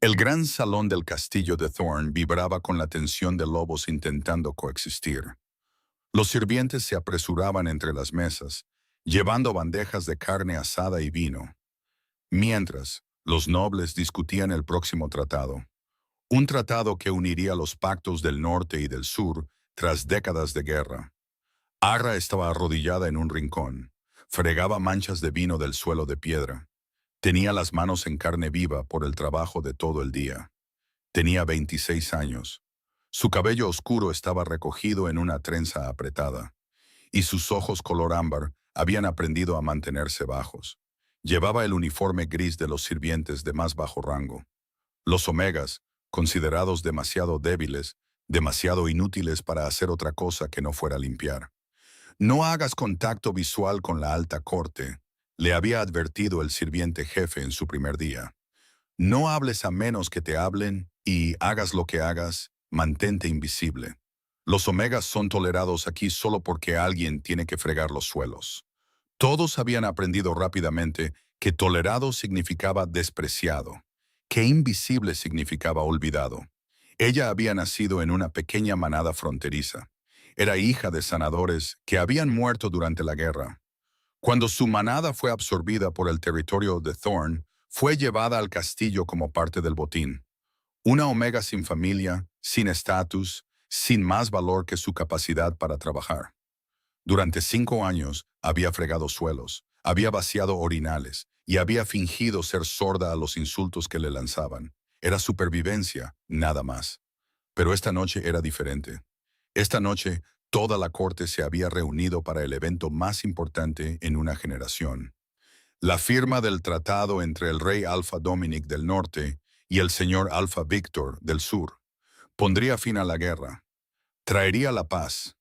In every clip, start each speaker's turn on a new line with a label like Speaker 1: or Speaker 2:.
Speaker 1: El gran salón del castillo de Thorn vibraba con la tensión de lobos intentando coexistir. Los sirvientes se apresuraban entre las mesas, llevando bandejas de carne asada y vino, mientras los nobles discutían el próximo tratado. Un tratado que uniría los pactos del norte y del sur tras décadas de guerra. Arra estaba arrodillada en un rincón, fregaba manchas de vino del suelo de piedra. Tenía las manos en carne viva por el trabajo de todo el día. Tenía 26 años. Su cabello oscuro estaba recogido en una trenza apretada, y sus ojos color ámbar habían aprendido a mantenerse bajos. Llevaba el uniforme gris de los sirvientes de más bajo rango. Los omegas, considerados demasiado débiles, demasiado inútiles para hacer otra cosa que no fuera limpiar. No hagas contacto visual con la alta corte, le había advertido el sirviente jefe en su primer día. No hables a menos que te hablen y hagas lo que hagas, mantente invisible. Los omegas son tolerados aquí solo porque alguien tiene que fregar los suelos. Todos habían aprendido rápidamente que tolerado significaba despreciado, que invisible significaba olvidado. Ella había nacido en una pequeña manada fronteriza. Era hija de sanadores que habían muerto durante la guerra. Cuando su manada fue absorbida por el territorio de Thorn, fue llevada al castillo como parte del botín. Una omega sin familia, sin estatus, sin más valor que su capacidad para trabajar. Durante 5 años había fregado suelos, había vaciado orinales y había fingido ser sorda a los insultos que le lanzaban. Era supervivencia, nada más. Pero esta noche era diferente. Esta noche, toda la corte se había reunido para el evento más importante en una generación. La firma del tratado entre el rey Alpha Dominic del norte y el señor Alpha Victor del sur pondría fin a la guerra, traería la paz.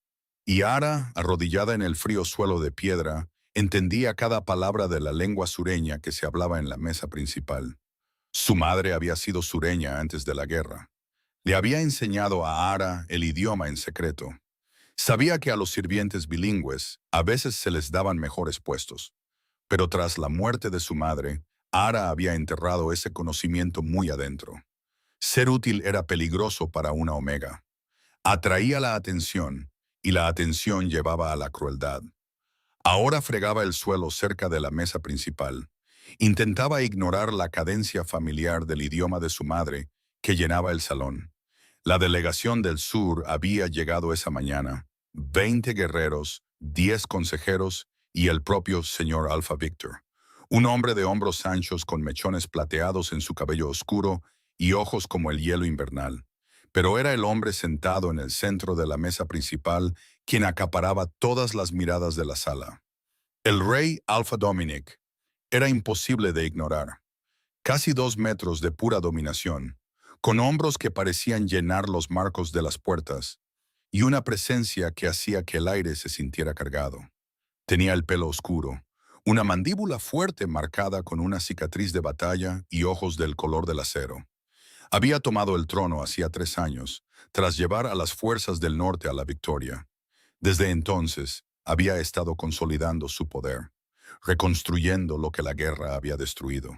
Speaker 1: Y Ara, arrodillada en el frío suelo de piedra, entendía cada palabra de la lengua sureña que se hablaba en la mesa principal. Su madre había sido sureña antes de la guerra. Le había enseñado a Ara el idioma en secreto. Sabía que a los sirvientes bilingües a veces se les daban mejores puestos. Pero tras la muerte de su madre, Ara había enterrado ese conocimiento muy adentro. Ser útil era peligroso para una omega. Atraía la atención, y la atención llevaba a la crueldad. Ahora fregaba el suelo cerca de la mesa principal. Intentaba ignorar la cadencia familiar del idioma de su madre, que llenaba el salón. La delegación del sur había llegado esa mañana. 20 guerreros, 10 consejeros y el propio señor Alpha Victor. Un hombre de hombros anchos con mechones plateados en su cabello oscuro y ojos como el hielo invernal. Pero era el hombre sentado en el centro de la mesa principal quien acaparaba todas las miradas de la sala. El rey Alpha Dominic era imposible de ignorar. Casi 2 metros de pura dominación, con hombros que parecían llenar los marcos de las puertas, y una presencia que hacía que el aire se sintiera cargado. Tenía el pelo oscuro, una mandíbula fuerte marcada con una cicatriz de batalla y ojos del color del acero. Había tomado el trono hacía 3 años, tras llevar a las fuerzas del norte a la victoria. Desde entonces, había estado consolidando su poder, reconstruyendo lo que la guerra había destruido.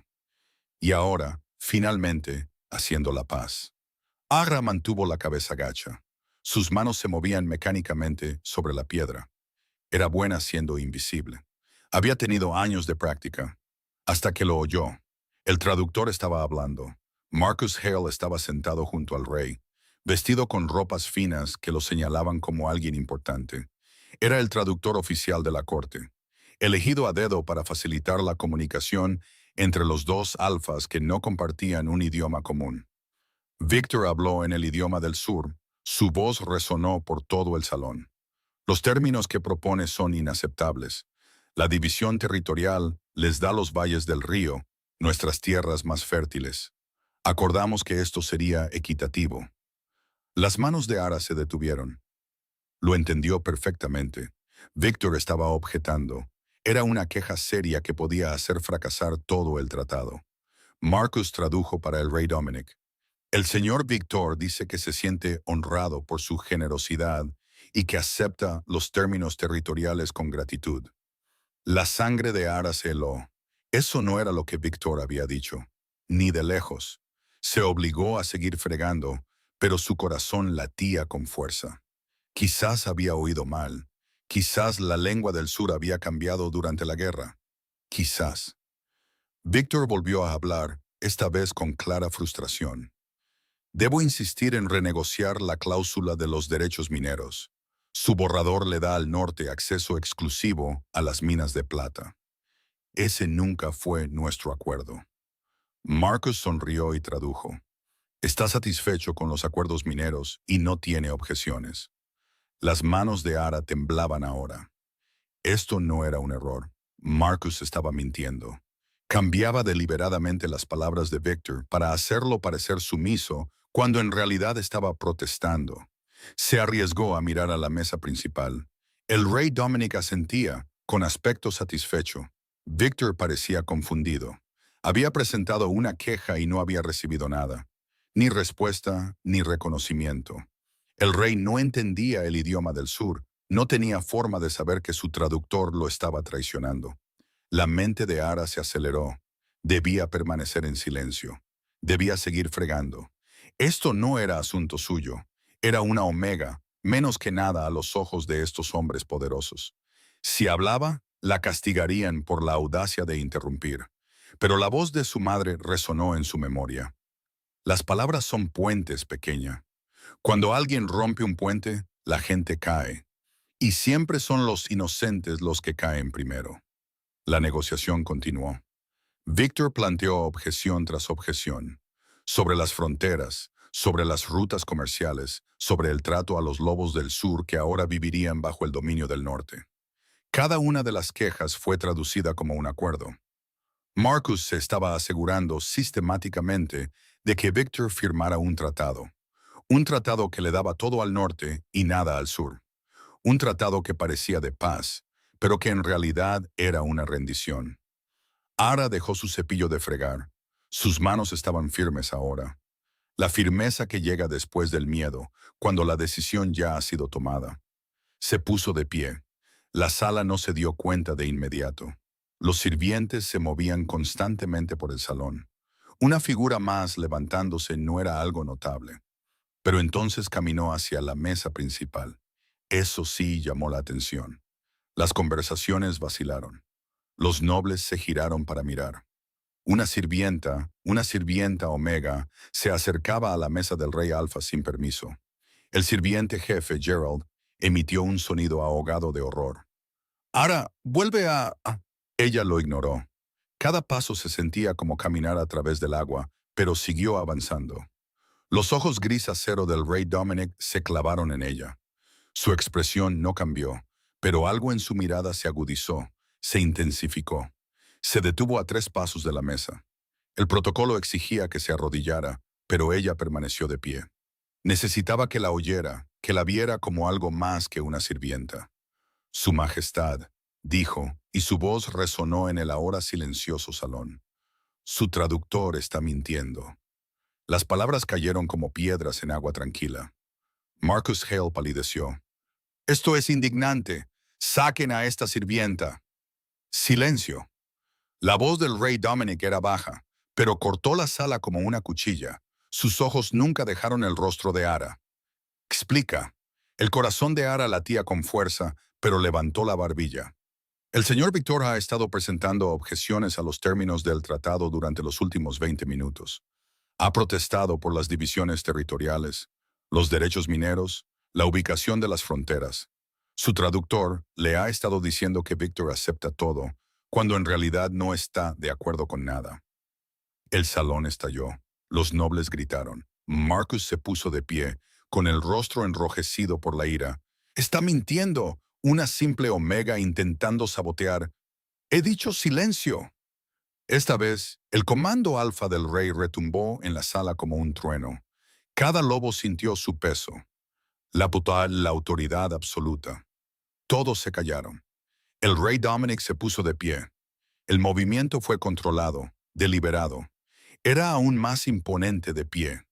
Speaker 1: Y ahora, finalmente, haciendo la paz. Agra mantuvo la cabeza gacha. Sus manos se movían mecánicamente sobre la piedra. Era buena siendo invisible. Había tenido años de práctica, hasta que lo oyó. El traductor estaba hablando. Marcus Hale estaba sentado junto al rey, vestido con ropas finas que lo señalaban como alguien importante. Era el traductor oficial de la corte, elegido a dedo para facilitar la comunicación entre los dos alfas que no compartían un idioma común. Victor habló en el idioma del sur. Su voz resonó por todo el salón. Los términos que propone son inaceptables. La división territorial les da los valles del río, nuestras tierras más fértiles. Acordamos que esto sería equitativo. Las manos de Ara se detuvieron. Lo entendió perfectamente. Víctor estaba objetando. Era una queja seria que podía hacer fracasar todo el tratado. Marcus tradujo para el rey Dominic. El señor Víctor dice que se siente honrado por su generosidad y que acepta los términos territoriales con gratitud. La sangre de Ara se heló. Eso no era lo que Víctor había dicho, ni de lejos. Se obligó a seguir fregando, pero su corazón latía con fuerza. Quizás había oído mal. Quizás la lengua del sur había cambiado durante la guerra. Quizás. Víctor volvió a hablar, esta vez con clara frustración. Debo insistir en renegociar la cláusula de los derechos mineros. Su borrador le da al norte acceso exclusivo a las minas de plata. Ese nunca fue nuestro acuerdo. Marcus sonrió y tradujo. Está satisfecho con los acuerdos mineros y no tiene objeciones. Las manos de Ara temblaban ahora. Esto no era un error. Marcus estaba mintiendo. Cambiaba deliberadamente las palabras de Victor para hacerlo parecer sumiso cuando en realidad estaba protestando. Se arriesgó a mirar a la mesa principal. El rey Dominic asentía, con aspecto satisfecho. Victor parecía confundido. Había presentado una queja y no había recibido nada. Ni respuesta, ni reconocimiento. El rey no entendía el idioma del sur. No tenía forma de saber que su traductor lo estaba traicionando. La mente de Ara se aceleró. Debía permanecer en silencio. Debía seguir fregando. Esto no era asunto suyo. Era una omega, menos que nada a los ojos de estos hombres poderosos. Si hablaba, la castigarían por la audacia de interrumpir. Pero la voz de su madre resonó en su memoria. Las palabras son puentes, pequeña. Cuando alguien rompe un puente, la gente cae. Y siempre son los inocentes los que caen primero. La negociación continuó. Víctor planteó objeción tras objeción. Sobre las fronteras, sobre las rutas comerciales, sobre el trato a los lobos del sur que ahora vivirían bajo el dominio del norte. Cada una de las quejas fue traducida como un acuerdo. Marcus se estaba asegurando sistemáticamente de que Víctor firmara un tratado que le daba todo al norte y nada al sur. Un tratado que parecía de paz, pero que en realidad era una rendición. Ara dejó su cepillo de fregar. Sus manos estaban firmes ahora. La firmeza que llega después del miedo, cuando la decisión ya ha sido tomada. Se puso de pie. La sala no se dio cuenta de inmediato. Los sirvientes se movían constantemente por el salón. Una figura más levantándose no era algo notable. Pero entonces caminó hacia la mesa principal. Eso sí llamó la atención. Las conversaciones vacilaron. Los nobles se giraron para mirar. Una sirvienta omega, se acercaba a la mesa del rey Alfa sin permiso. El sirviente jefe, Gerald, emitió un sonido ahogado de horror. Ara, vuelve a... Ella lo ignoró. Cada paso se sentía como caminar a través del agua, pero siguió avanzando. Los ojos gris acero del rey Dominic se clavaron en ella. Su expresión no cambió, pero algo en su mirada se agudizó, se intensificó. Se detuvo a 3 pasos de la mesa. El protocolo exigía que se arrodillara, pero ella permaneció de pie. Necesitaba que la oyera, que la viera como algo más que una sirvienta. Su Majestad, dijo, y su voz resonó en el ahora silencioso salón. Su traductor está mintiendo. Las palabras cayeron como piedras en agua tranquila. Marcus Hale palideció. Esto es indignante. Saquen a esta sirvienta. Silencio. La voz del rey Dominic era baja, pero cortó la sala como una cuchilla. Sus ojos nunca dejaron el rostro de Ara. Explica. El corazón de Ara latía con fuerza, pero levantó la barbilla. El señor Víctor ha estado presentando objeciones a los términos del tratado durante los últimos 20 minutos. Ha protestado por las divisiones territoriales, los derechos mineros, la ubicación de las fronteras. Su traductor le ha estado diciendo que Víctor acepta todo, cuando en realidad no está de acuerdo con nada. El salón estalló. Los nobles gritaron. Marcus se puso de pie, con el rostro enrojecido por la ira. «¡Está mintiendo! Una simple omega intentando sabotear. He dicho silencio». Esta vez, el comando alfa del rey retumbó en la sala como un trueno. Cada lobo sintió su peso. La autoridad absoluta. Todos se callaron. El rey Dominic se puso de pie. El movimiento fue controlado, deliberado. Era aún más imponente de pie.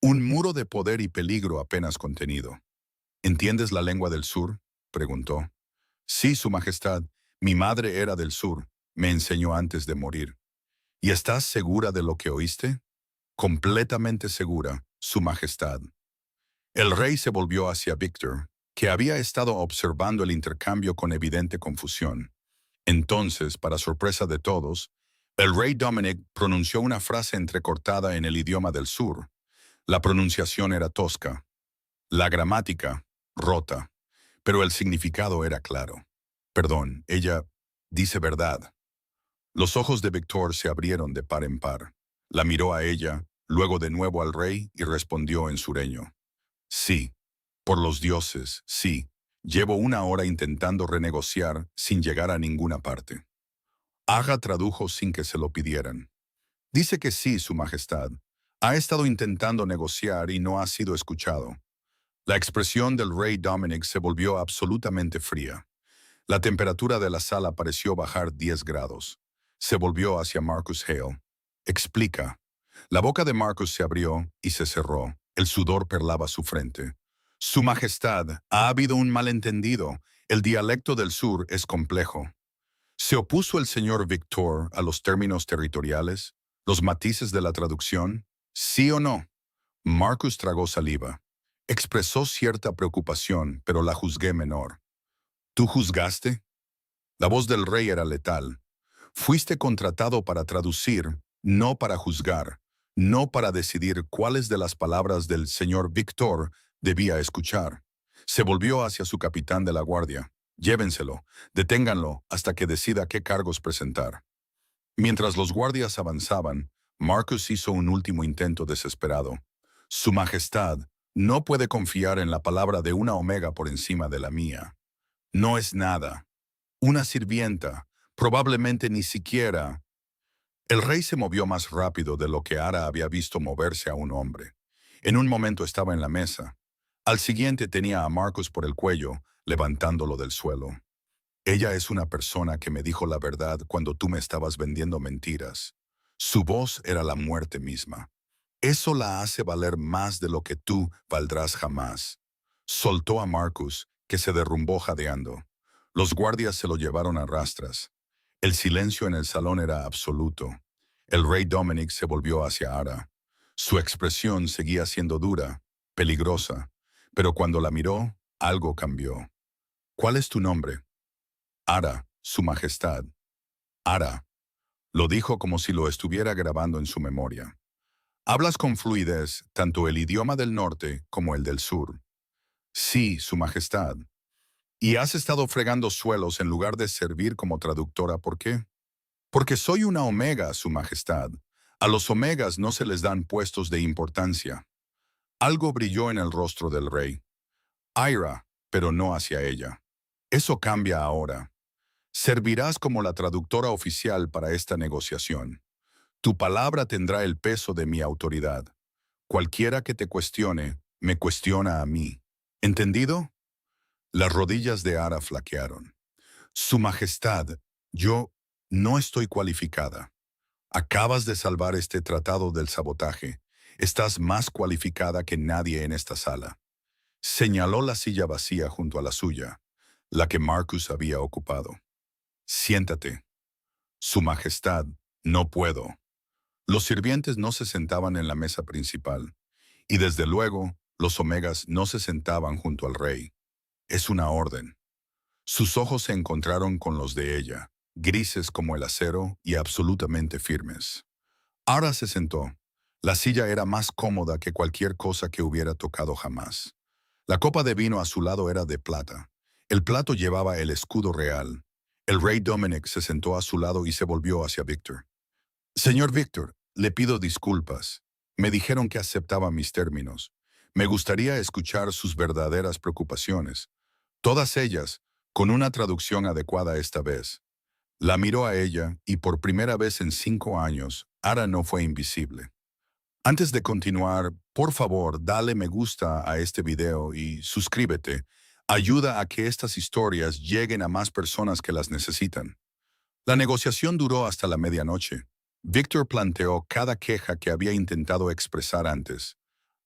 Speaker 1: Un muro de poder y peligro apenas contenido. ¿Entiendes la lengua del sur?, preguntó. Sí, su majestad. Mi madre era del sur. Me enseñó antes de morir. ¿Y estás segura de lo que oíste? completamente segura, Su Majestad. El rey se volvió hacia Victor, que había estado observando el intercambio con evidente confusión. Entonces, para sorpresa de todos, el rey Dominic pronunció una frase entrecortada en el idioma del sur. La pronunciación era tosca, la gramática rota, pero el significado era claro. Perdón, ella dice verdad. Los ojos de Victor se abrieron de par en par. La miró a ella, luego de nuevo al rey y respondió en sureño. Sí, por los dioses, sí. Llevo una hora intentando renegociar sin llegar a ninguna parte. Aga tradujo sin que se lo pidieran. Dice que sí, Su Majestad. Ha estado intentando negociar y no ha sido escuchado. La expresión del rey Dominic se volvió absolutamente fría. La temperatura de la sala pareció bajar 10 grados. Se volvió hacia Marcus Hale. Explica. La boca de Marcus se abrió y se cerró. El sudor perlaba su frente. Su Majestad, ha habido un malentendido. El dialecto del sur es complejo. ¿Se opuso el señor Victor a los términos territoriales? ¿Los matices de la traducción? ¿Sí o no? Marcus tragó saliva. Expresó cierta preocupación, pero la juzgué menor. ¿Tú juzgaste? La voz del rey era letal. Fuiste contratado para traducir, no para juzgar, no para decidir cuáles de las palabras del señor Victor debía escuchar. Se volvió hacia su capitán de la guardia. Llévenselo, deténganlo hasta que decida qué cargos presentar. Mientras los guardias avanzaban, Marcus hizo un último intento desesperado. Su Majestad no puede confiar en la palabra de una omega por encima de la mía. No es nada. Una sirvienta, probablemente ni siquiera. El rey se movió más rápido de lo que Ara había visto moverse a un hombre. En un momento estaba en la mesa. Al siguiente tenía a Marcus por el cuello, levantándolo del suelo. Ella es una persona que me dijo la verdad cuando tú me estabas vendiendo mentiras. Su voz era la muerte misma. Eso la hace valer más de lo que tú valdrás jamás. Soltó a Marcus, que se derrumbó jadeando. Los guardias se lo llevaron a rastras. El silencio en el salón era absoluto. El rey Dominic se volvió hacia Ara. Su expresión seguía siendo dura, peligrosa, pero cuando la miró, algo cambió. ¿Cuál es tu nombre? Ara, Su Majestad. Ara. Lo dijo como si lo estuviera grabando en su memoria. Hablas con fluidez tanto el idioma del norte como el del sur. Sí, Su Majestad. ¿Y has estado fregando suelos en lugar de servir como traductora? ¿Por qué? Porque soy una omega, Su Majestad. A los omegas no se les dan puestos de importancia. Algo brilló en el rostro del rey. Ira, pero no hacia ella. Eso cambia ahora. Servirás como la traductora oficial para esta negociación. Tu palabra tendrá el peso de mi autoridad. Cualquiera que te cuestione, me cuestiona a mí. ¿Entendido? Las rodillas de Ara flaquearon. Su Majestad, yo no estoy cualificada. Acabas de salvar este tratado del sabotaje. Estás más cualificada que nadie en esta sala. Señaló la silla vacía junto a la suya, la que Marcus había ocupado. Siéntate. Su Majestad, no puedo. Los sirvientes no se sentaban en la mesa principal, y desde luego, los omegas no se sentaban junto al rey. Es una orden. Sus ojos se encontraron con los de ella, grises como el acero y absolutamente firmes. Ara se sentó. La silla era más cómoda que cualquier cosa que hubiera tocado jamás. La copa de vino a su lado era de plata. El plato llevaba el escudo real. El rey Dominic se sentó a su lado y se volvió hacia Victor. Señor Victor, le pido disculpas. Me dijeron que aceptaba mis términos. Me gustaría escuchar sus verdaderas preocupaciones. Todas ellas, con una traducción adecuada esta vez. La miró a ella y por primera vez en 5 años, Ara no fue invisible. Antes de continuar, por favor, dale me gusta a este video y suscríbete. Ayuda a que estas historias lleguen a más personas que las necesitan. La negociación duró hasta la medianoche. Victor planteó cada queja que había intentado expresar antes.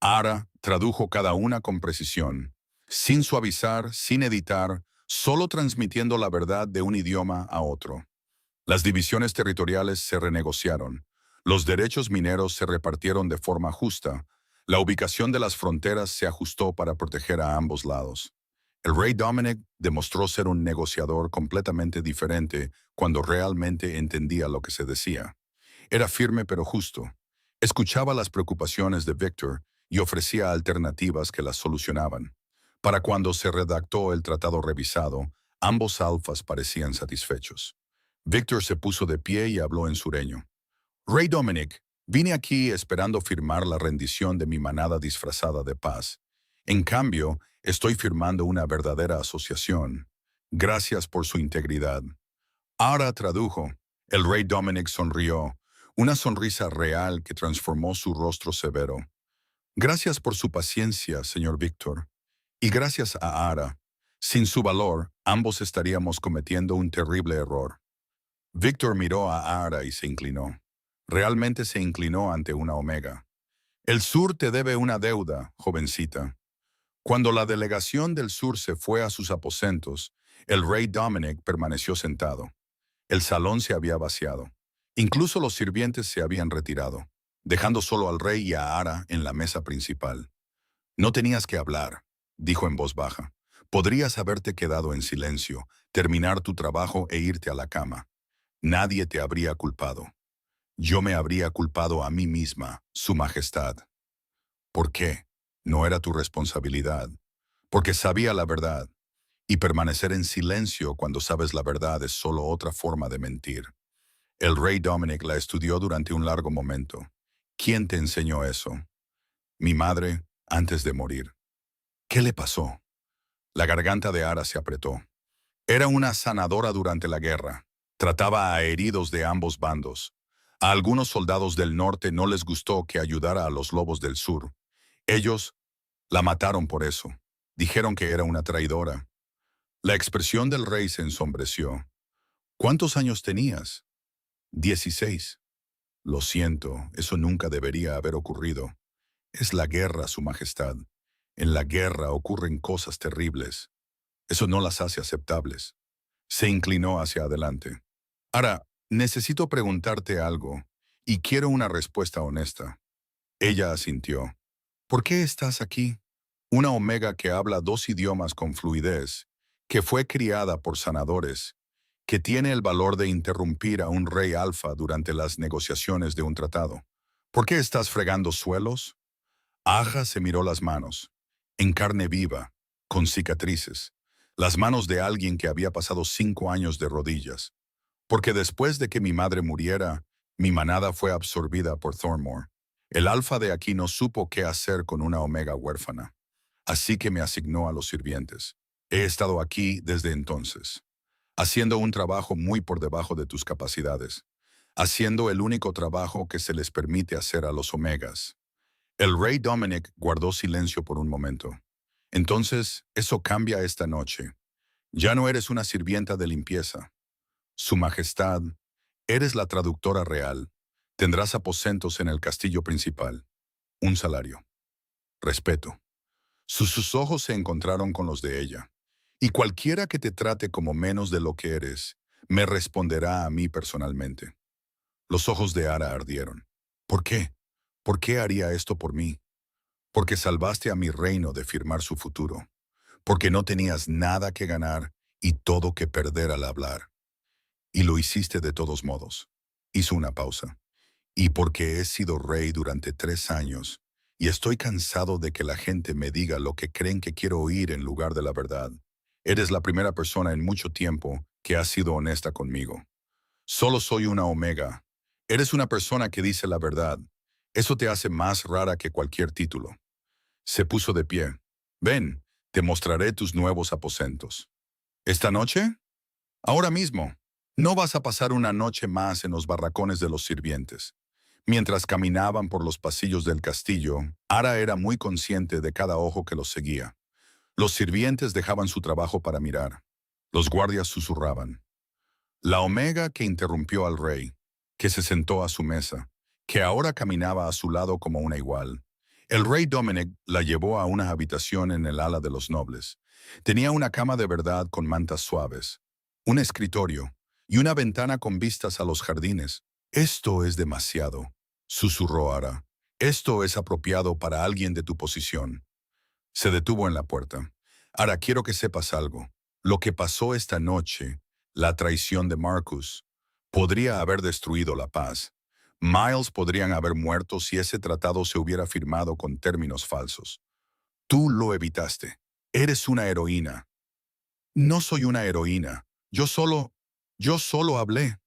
Speaker 1: Ara tradujo cada una con precisión, sin suavizar, sin editar, solo transmitiendo la verdad de un idioma a otro. Las divisiones territoriales se renegociaron. Los derechos mineros se repartieron de forma justa. La ubicación de las fronteras se ajustó para proteger a ambos lados. El rey Dominic demostró ser un negociador completamente diferente cuando realmente entendía lo que se decía. Era firme pero justo. Escuchaba las preocupaciones de Victor y ofrecía alternativas que las solucionaban. Para cuando se redactó el tratado revisado, ambos alfas parecían satisfechos. Victor se puso de pie y habló en sureño. Rey Dominic, vine aquí esperando firmar la rendición de mi manada disfrazada de paz. En cambio, estoy firmando una verdadera asociación. Gracias por su integridad. Ara tradujo. El rey Dominic sonrió, una sonrisa real que transformó su rostro severo. Gracias por su paciencia, señor Víctor. Y gracias a Ara. Sin su valor, ambos estaríamos cometiendo un terrible error. Víctor miró a Ara y se inclinó. Realmente se inclinó ante una omega. El sur te debe una deuda, jovencita. Cuando la delegación del sur se fue a sus aposentos, el rey Dominic permaneció sentado. El salón se había vaciado. Incluso los sirvientes se habían retirado, dejando solo al rey y a Ara en la mesa principal. No tenías que hablar, dijo en voz baja. Podrías haberte quedado en silencio, terminar tu trabajo e irte a la cama. Nadie te habría culpado. Yo me habría culpado a mí misma, Su Majestad. ¿Por qué? No era tu responsabilidad. Porque sabía la verdad. Y permanecer en silencio cuando sabes la verdad es solo otra forma de mentir. El rey Dominic la estudió durante un largo momento. ¿Quién te enseñó eso? Mi madre, antes de morir. ¿Qué le pasó? La garganta de Ara se apretó. Era una sanadora durante la guerra. Trataba a heridos de ambos bandos. A algunos soldados del norte no les gustó que ayudara a los lobos del sur. Ellos la mataron por eso. Dijeron que era una traidora. La expresión del rey se ensombreció. ¿Cuántos años tenías? 16. Lo siento, eso nunca debería haber ocurrido. Es la guerra, Su Majestad. En la guerra ocurren cosas terribles. Eso no las hace aceptables. Se inclinó hacia adelante. Ahora, necesito preguntarte algo, y quiero una respuesta honesta. Ella asintió. ¿Por qué estás aquí? Una omega que habla 2 idiomas con fluidez, que fue criada por sanadores, que tiene el valor de interrumpir a un rey alfa durante las negociaciones de un tratado. ¿Por qué estás fregando suelos? Aja se miró las manos, en carne viva, con cicatrices, las manos de alguien que había pasado 5 años de rodillas. Porque después de que mi madre muriera, mi manada fue absorbida por Thornmore. El alfa de aquí no supo qué hacer con una omega huérfana. Así que me asignó a los sirvientes. He estado aquí desde entonces, haciendo un trabajo muy por debajo de tus capacidades, haciendo el único trabajo que se les permite hacer a los omegas. El rey Dominic guardó silencio por un momento. Entonces, eso cambia esta noche. Ya no eres una sirvienta de limpieza. Su Majestad, eres la traductora real. Tendrás aposentos en el castillo principal. Un salario. Respeto. Sus ojos se encontraron con los de ella. Y cualquiera que te trate como menos de lo que eres, me responderá a mí personalmente. Los ojos de Ara ardieron. ¿Por qué? ¿Por qué haría esto por mí? Porque salvaste a mi reino de firmar su futuro. Porque no tenías nada que ganar y todo que perder al hablar. Y lo hiciste de todos modos. Hizo una pausa. Y porque he sido rey durante 3 años, y estoy cansado de que la gente me diga lo que creen que quiero oír en lugar de la verdad. Eres la primera persona en mucho tiempo que ha sido honesta conmigo. Solo soy una omega. Eres una persona que dice la verdad. Eso te hace más rara que cualquier título. Se puso de pie. Ven, te mostraré tus nuevos aposentos. ¿Esta noche? Ahora mismo. No vas a pasar una noche más en los barracones de los sirvientes. Mientras caminaban por los pasillos del castillo, Ara era muy consciente de cada ojo que los seguía. Los sirvientes dejaban su trabajo para mirar. Los guardias susurraban. La omega que interrumpió al rey, que se sentó a su mesa, que ahora caminaba a su lado como una igual. El rey Dominic la llevó a una habitación en el ala de los nobles. Tenía una cama de verdad con mantas suaves, un escritorio y una ventana con vistas a los jardines. Esto es demasiado, susurró Ara. Esto es apropiado para alguien de tu posición. Se detuvo en la puerta. Ara, quiero que sepas algo. Lo que pasó esta noche, la traición de Marcus, podría haber destruido la paz. Miles podrían haber muerto si ese tratado se hubiera firmado con términos falsos. Tú lo evitaste. Eres una heroína. No soy una heroína. Yo solo hablé.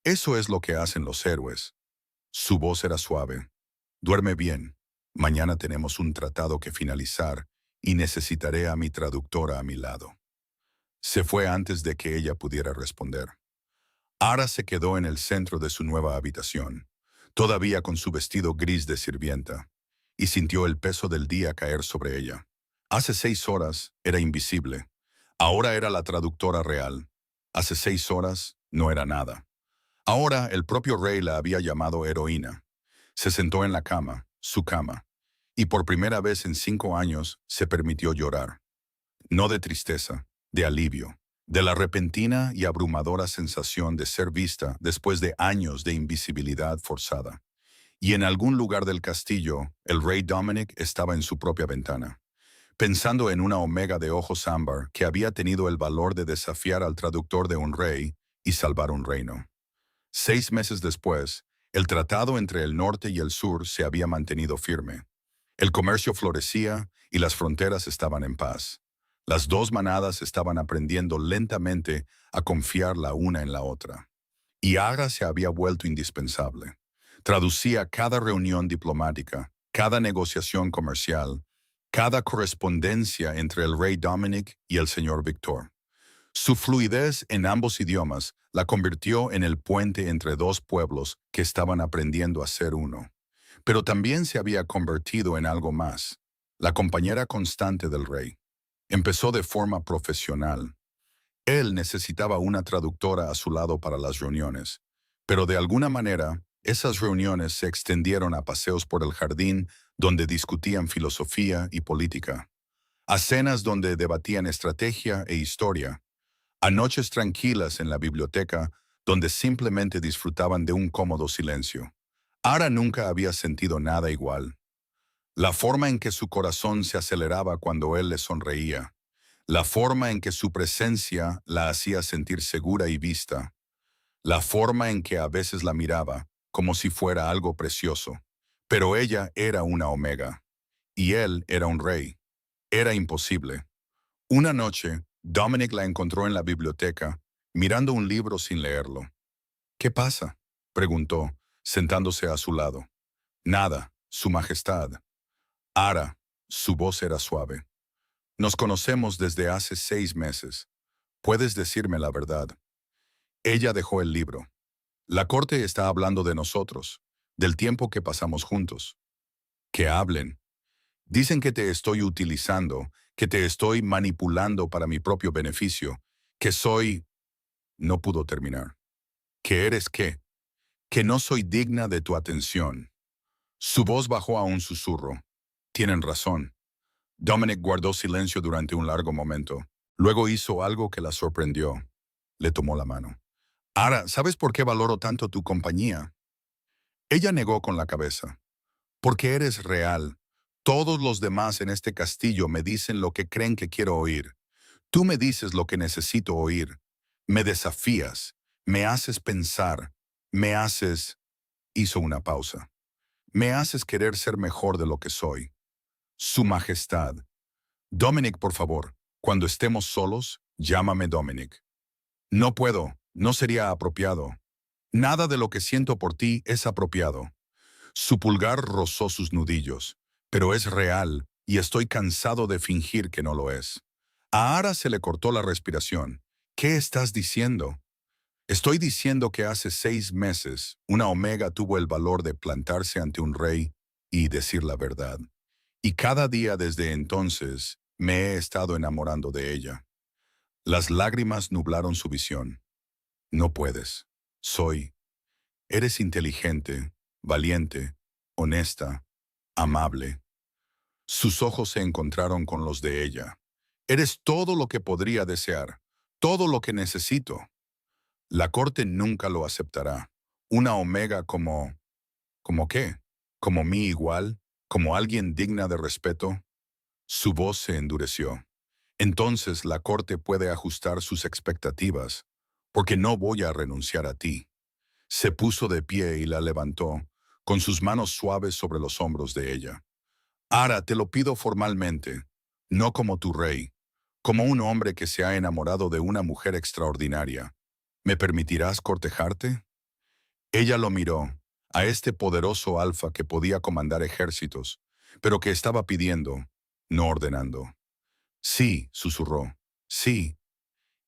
Speaker 1: Eso es lo que hacen los héroes. Su voz era suave. Duerme bien. Mañana tenemos un tratado que finalizar y necesitaré a mi traductora a mi lado. Se fue antes de que ella pudiera responder. Ara se quedó en el centro de su nueva habitación, todavía con su vestido gris de sirvienta, y sintió el peso del día caer sobre ella. Hace 6 horas era invisible. Ahora era la traductora real. Hace 6 horas no era nada. Ahora el propio rey la había llamado heroína. Se sentó en la cama, su cama, y por primera vez en 5 años se permitió llorar. No de tristeza, de alivio, de la repentina y abrumadora sensación de ser vista después de años de invisibilidad forzada. Y en algún lugar del castillo, el rey Dominic estaba en su propia ventana, pensando en una omega de ojos ámbar que había tenido el valor de desafiar al traductor de un rey y salvar un reino. 6 meses después, el tratado entre el norte y el sur se había mantenido firme. El comercio florecía y las fronteras estaban en paz. Las dos manadas estaban aprendiendo lentamente a confiar la una en la otra. Y Ara se había vuelto indispensable. Traducía cada reunión diplomática, cada negociación comercial, cada correspondencia entre el rey Dominic y el señor Victor. Su fluidez en ambos idiomas la convirtió en el puente entre dos pueblos que estaban aprendiendo a ser uno. Pero también se había convertido en algo más, la compañera constante del rey. Empezó de forma profesional. Él necesitaba una traductora a su lado para las reuniones, pero de alguna manera, esas reuniones se extendieron a paseos por el jardín donde discutían filosofía y política, a cenas donde debatían estrategia e historia, a noches tranquilas en la biblioteca donde simplemente disfrutaban de un cómodo silencio. Ara nunca había sentido nada igual. La forma en que su corazón se aceleraba cuando él le sonreía, la forma en que su presencia la hacía sentir segura y vista, la forma en que a veces la miraba como si fuera algo precioso. Pero ella era una omega, y él era un rey. Era imposible. Una noche, Dominic la encontró en la biblioteca, mirando un libro sin leerlo. ¿Qué pasa?, preguntó, sentándose a su lado. Nada, Su Majestad. Ara, su voz era suave. Nos conocemos desde hace 6 meses. Puedes decirme la verdad. Ella dejó el libro. La corte está hablando de nosotros, del tiempo que pasamos juntos. Que hablen. Dicen que te estoy utilizando, que te estoy manipulando para mi propio beneficio, que soy... No pudo terminar. ¿Que eres qué? Que no soy digna de tu atención. Su voz bajó a un susurro. Tienen razón. Dominic guardó silencio durante un largo momento. Luego hizo algo que la sorprendió. Le tomó la mano. Ara, ¿sabes por qué valoro tanto tu compañía? Ella negó con la cabeza. Porque eres real. Todos los demás en este castillo me dicen lo que creen que quiero oír. Tú me dices lo que necesito oír. Me desafías. Me haces pensar. Me haces... Hizo una pausa. Me haces querer ser mejor de lo que soy. Su Majestad. Dominic, por favor, cuando estemos solos, llámame Dominic. No puedo, no sería apropiado. Nada de lo que siento por ti es apropiado. Su pulgar rozó sus nudillos, pero es real y estoy cansado de fingir que no lo es. A Ara se le cortó la respiración. ¿Qué estás diciendo? Estoy diciendo que hace 6 meses una omega tuvo el valor de plantarse ante un rey y decir la verdad. Y cada día desde entonces me he estado enamorando de ella. Las lágrimas nublaron su visión. No puedes. Eres inteligente, valiente, honesta, amable. Sus ojos se encontraron con los de ella. Eres todo lo que podría desear, todo lo que necesito. La corte nunca lo aceptará. Una omega como ¿Cómo qué? ¿Como mí igual? ¿Como alguien digna de respeto? Su voz se endureció. Entonces la corte puede ajustar sus expectativas, porque no voy a renunciar a ti. Se puso de pie y la levantó, con sus manos suaves sobre los hombros de ella. Ahora te lo pido formalmente, no como tu rey, como un hombre que se ha enamorado de una mujer extraordinaria. ¿Me permitirás cortejarte? Ella lo miró, a este poderoso alfa que podía comandar ejércitos, pero que estaba pidiendo, no ordenando. Sí, susurró. Sí.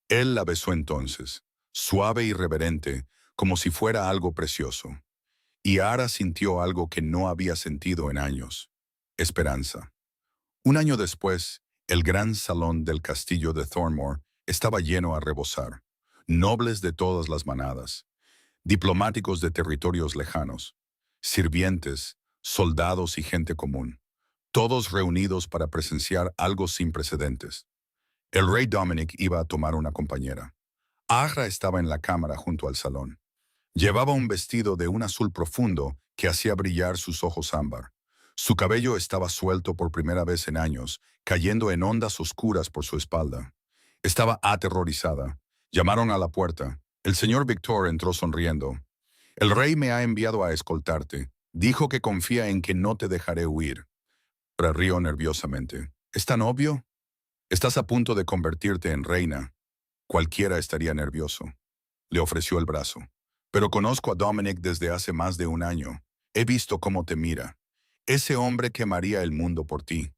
Speaker 1: Él la besó entonces, suave y reverente, como si fuera algo precioso. Y Ara sintió algo que no había sentido en años. Esperanza. Un año después, el gran salón del castillo de Thornmore estaba lleno a rebosar. Nobles de todas las manadas, diplomáticos de territorios lejanos, sirvientes, soldados y gente común, todos reunidos para presenciar algo sin precedentes. El rey Dominic iba a tomar una compañera. Agra estaba en la cámara junto al salón. Llevaba un vestido de un azul profundo que hacía brillar sus ojos ámbar. Su cabello estaba suelto por primera vez en años, cayendo en ondas oscuras por su espalda. Estaba aterrorizada. Llamaron a la puerta. El señor Victor entró sonriendo. El rey me ha enviado a escoltarte. Dijo que confía en que no te dejaré huir. Pero rió nerviosamente. ¿Es tan obvio? Estás a punto de convertirte en reina. Cualquiera estaría nervioso. Le ofreció el brazo. Pero conozco a Dominic desde hace más de un año. He visto cómo te mira. Ese hombre quemaría el mundo por ti.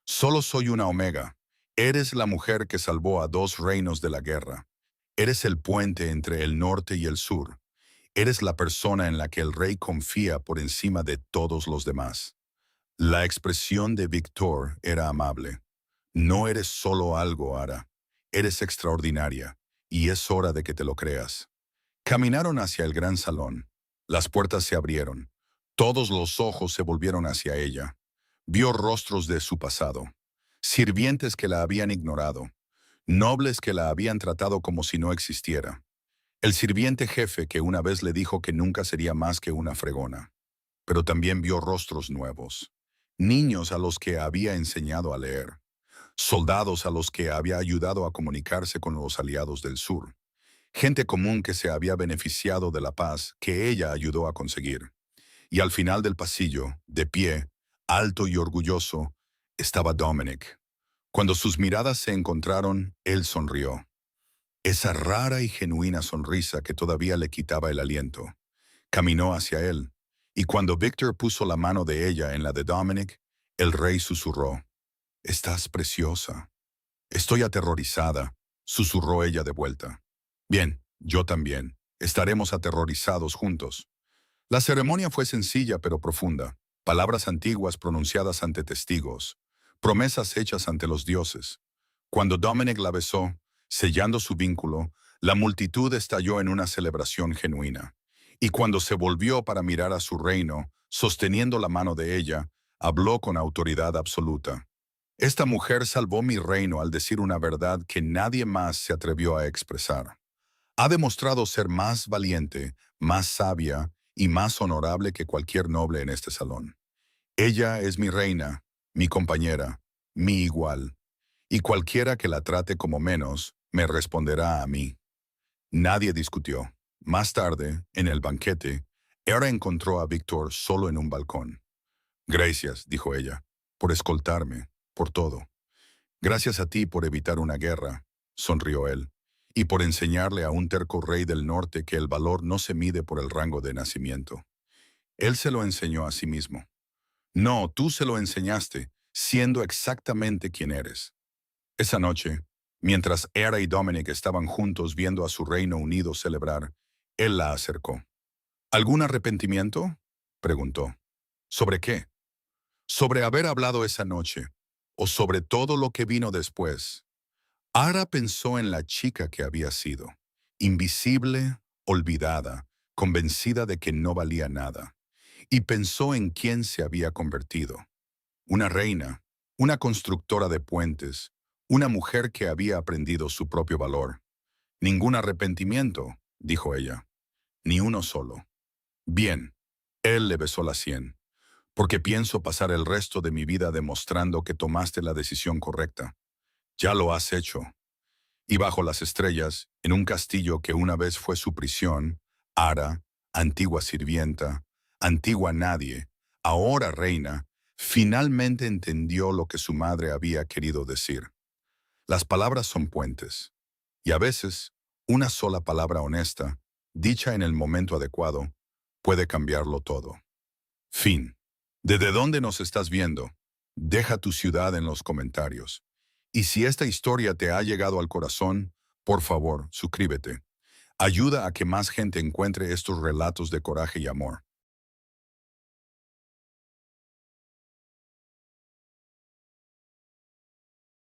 Speaker 1: Solo soy una omega. Eres la mujer que salvó a dos reinos de la guerra. Eres el puente entre el norte y el sur. Eres la persona en la que el rey confía por encima de todos los demás. La expresión de Victor era amable. No eres solo algo, Ara. Eres extraordinaria, y es hora de que te lo creas. Caminaron hacia el gran salón. Las puertas se abrieron. Todos los ojos se volvieron hacia ella. Vio rostros de su pasado. Sirvientes que la habían ignorado. Nobles que la habían tratado como si no existiera. El sirviente jefe que una vez le dijo que nunca sería más que una fregona. Pero también vio rostros nuevos. Niños a los que había enseñado a leer. Soldados a los que había ayudado a comunicarse con los aliados del sur. Gente común que se había beneficiado de la paz que ella ayudó a conseguir. Y al final del pasillo, de pie, alto y orgulloso, estaba Dominic. Cuando sus miradas se encontraron, él sonrió. Esa rara y genuina sonrisa que todavía le quitaba el aliento. Caminó hacia él, y cuando Victor puso la mano de ella en la de Dominic, el rey susurró. «Estás preciosa». «Estoy aterrorizada», susurró ella de vuelta. «Bien, yo también. Estaremos aterrorizados juntos». La ceremonia fue sencilla pero profunda. Palabras antiguas pronunciadas ante testigos. Promesas hechas ante los dioses. Cuando Dominic la besó, sellando su vínculo, la multitud estalló en una celebración genuina. Y cuando se volvió para mirar a su reino, sosteniendo la mano de ella, habló con autoridad absoluta. Esta mujer salvó mi reino al decir una verdad que nadie más se atrevió a expresar. Ha demostrado ser más valiente, más sabia y más honorable que cualquier noble en este salón. Ella es mi reina, mi compañera, mi igual, y cualquiera que la trate como menos, me responderá a mí. Nadie discutió. Más tarde, en el banquete, Era encontró a Víctor solo en un balcón. «Gracias», dijo ella, «por escoltarme, por todo. Gracias a ti por evitar una guerra», sonrió él, «y por enseñarle a un terco rey del norte que el valor no se mide por el rango de nacimiento». Él se lo enseñó a sí mismo. «No, tú se lo enseñaste, siendo exactamente quien eres». Esa noche, mientras Era y Dominic estaban juntos viendo a su reino unido celebrar, él la acercó. «¿Algún arrepentimiento?», preguntó. «¿Sobre qué?». «Sobre haber hablado esa noche, o sobre todo lo que vino después». Ara pensó en la chica que había sido, invisible, olvidada, convencida de que no valía nada, y pensó en quién se había convertido. Una reina, una constructora de puentes, una mujer que había aprendido su propio valor. «Ningún arrepentimiento», dijo ella. «Ni uno solo». «Bien. Él le besó la sien. Porque pienso pasar el resto de mi vida demostrando que tomaste la decisión correcta. Ya lo has hecho. Y bajo las estrellas, en un castillo que una vez fue su prisión, Ara, antigua sirvienta, antigua nadie, ahora reina, finalmente entendió lo que su madre había querido decir. Las palabras son puentes, y a veces, una sola palabra honesta, dicha en el momento adecuado, puede cambiarlo todo. Fin. ¿Desde dónde nos estás viendo? Deja tu ciudad en los comentarios. Y si esta historia te ha llegado al corazón, por favor, suscríbete. Ayuda a que más gente encuentre estos relatos de coraje y amor.